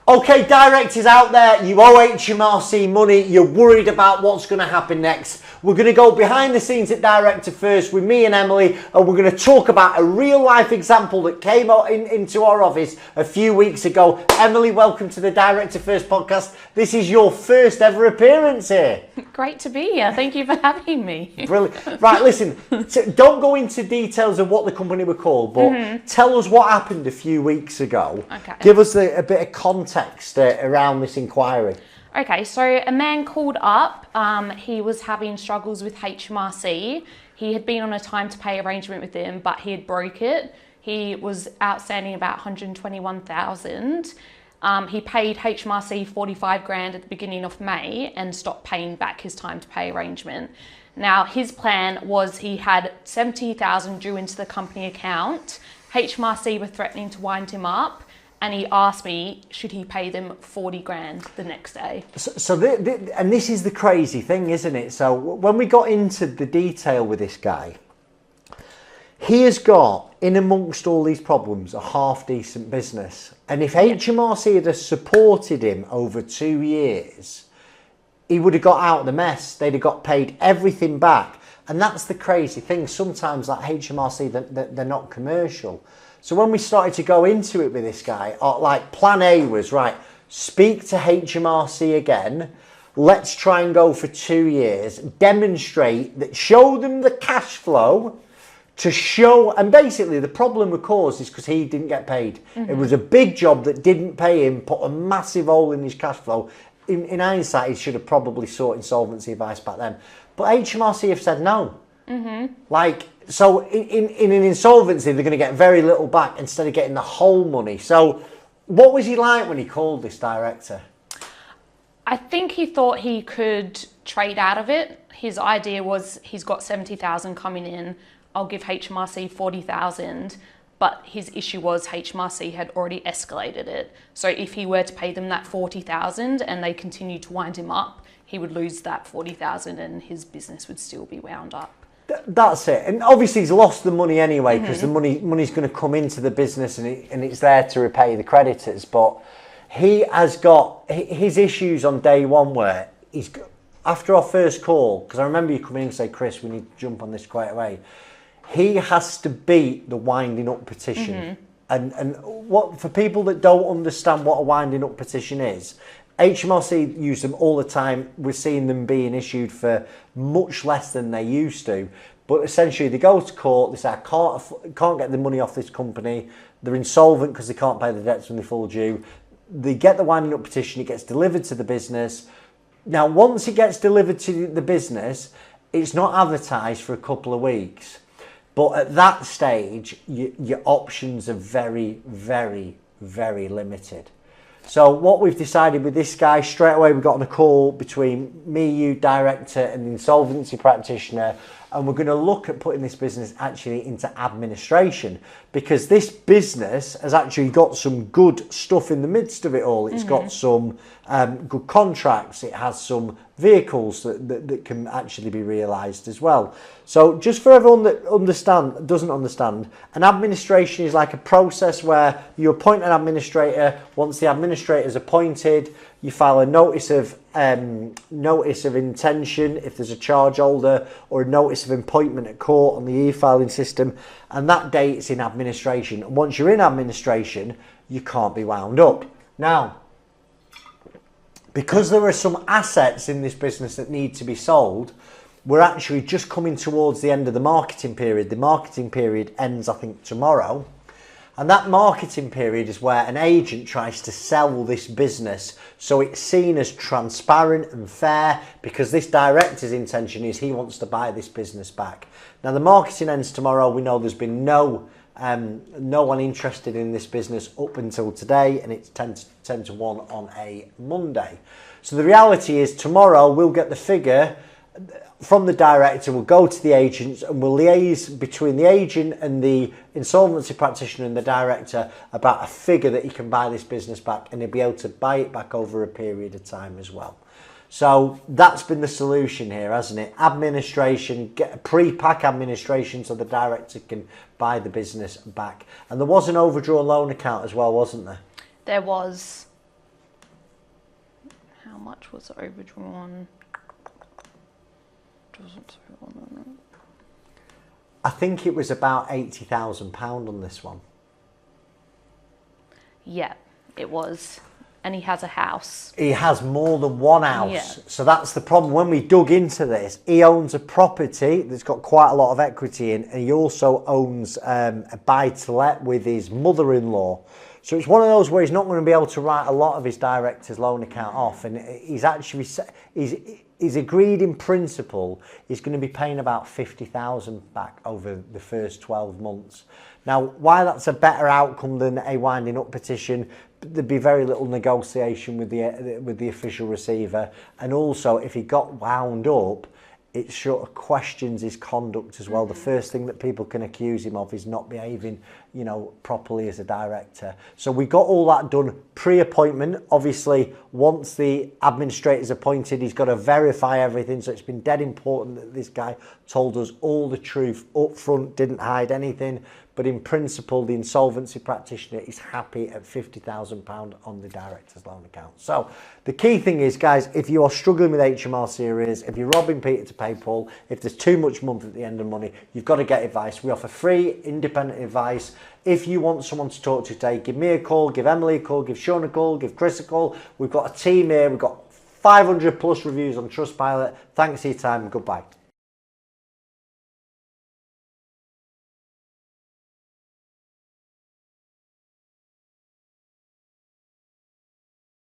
Okay, directors out there, you owe HMRC money, you're worried about what's going to happen next. We're going to go behind the scenes at Director First with me and Emily, and we're going to talk about a real life example that came into our office a few weeks ago. Emily, welcome to the Director First podcast. This is your first ever appearance here. Great to be here. Thank you for having me. Brilliant. Right, listen, don't go into details of what the company were called, but tell us what happened a few weeks ago. Okay. Give us a bit of context around this inquiry. Okay, so a man called up. He was having struggles with HMRC. He had been on a time to pay arrangement with them, but he had broke it. He was outstanding about 121,000. He paid HMRC 45 grand at the beginning of May and stopped paying back his time to pay arrangement. Now, his plan was he had 70,000 due into the company account. HMRC were threatening to wind him up, and he asked me, should he pay them 40 grand the next day? And this is the crazy thing, isn't it? So when we got into the detail with this guy, he has got, in amongst all these problems, a half-decent business. And if HMRC had supported him over 2 years, he would have got out of the mess. They'd have got paid everything back. And that's the crazy thing. Sometimes, like HMRC, they're not commercial. So when we started to go into it with this guy, like plan A was, right, speak to HMRC again. Let's try and go for 2 years. Demonstrate that, show them the cash flow to show. And basically the problem we caused is because he didn't get paid. It was a big job that didn't pay him, put a massive hole in his cash flow. In hindsight, he should have probably sought insolvency advice back then. But HMRC have said no. So in an insolvency, they're going to get very little back instead of getting the whole money. So what was he like when he called this director? I think he thought he could trade out of it. His idea was he's got 70,000 coming in. I'll give HMRC 40,000. But his issue was HMRC had already escalated it. So if he were to pay them that 40,000 and they continued to wind him up, he would lose that 40,000 and his business would still be wound up. That's it. And obviously he's lost the money anyway, because the money's going to come into the business and it's there to repay the creditors. But he has got his issues on day one where after our first call, because I remember you coming in and say, Chris, we need to jump on this quite away. He has to beat the winding up petition. And what, for people that don't understand what a winding up petition is, HMRC use them all the time. We're seeing them being issued for much less than they used to. But essentially, they go to court, they say, I can't get the money off this company. They're insolvent because they can't pay the debts when they fall due. They get the winding up petition, it gets delivered to the business. Now, once it gets delivered to the business, it's not advertised for a couple of weeks. But at that stage, your options are very, very, very limited. So what we've decided with this guy, straight away we got on a call between me, you, director, and the insolvency practitioner, and we're going to look at putting this business actually into administration, because this business has actually got some good stuff in the midst of it all. It's got some good contracts. It has some vehicles that can actually be realised as well. So just for everyone that doesn't understand, an administration is like a process where you appoint an administrator. Once the administrator is appointed, you file a notice of intention if there's a charge holder, or a notice of appointment at court on the e-filing system, and that date it's in administration. And once you're in administration, you can't be wound up. Now, because there are some assets in this business that need to be sold, we're actually just coming towards the end of the marketing period. The marketing period ends, I think, tomorrow. And that marketing period is where an agent tries to sell this business so it's seen as transparent and fair, because this director's intention is he wants to buy this business back. Now, the marketing ends tomorrow. We know there's been no one interested in this business up until today, and it's 10 to 1 on a Monday. So the reality is tomorrow we'll get the figure from the director, we'll go to the agents and we'll liaise between the agent and the insolvency practitioner and the director about a figure that he can buy this business back, and he'll be able to buy it back over a period of time as well. So that's been the solution here, hasn't it? Administration, get a pre-pack administration so the director can buy the business back. And there was an overdrawn loan account as well, wasn't there? There was. much was overdrawn? Doesn't say on it. I think it was about £80,000 on this one. Yeah, it was. And he has a house. He has more than one house. Yeah. So that's the problem. When we dug into this, he owns a property that's got quite a lot of equity in, and he also owns a buy-to-let with his mother-in-law. So it's one of those where he's not going to be able to write a lot of his director's loan account off, and he's actually he's agreed in principle he's going to be paying about 50,000 back over the first 12 months. Now, why that's a better outcome than a winding up petition, there'd be very little negotiation with the official receiver, and also if he got wound up, it sort of questions his conduct as well. The first thing that people can accuse him of is not behaving, you know, properly as a director. So we got all that done pre-appointment. Obviously, once the administrator's appointed, he's got to verify everything. So it's been dead important that this guy told us all the truth up front, didn't hide anything. But in principle, the insolvency practitioner is happy at £50,000 on the director's loan account. So the key thing is, guys, if you are struggling with HMRC arrears, if you're robbing Peter to pay Paul, if there's too much month at the end of money, you've got to get advice. We offer free, independent advice. If you want someone to talk to today, give me a call, give Emily a call, give Sean a call, give Chris a call. We've got a team here. We've got 500 plus reviews on Trustpilot. Thanks for your time. Goodbye.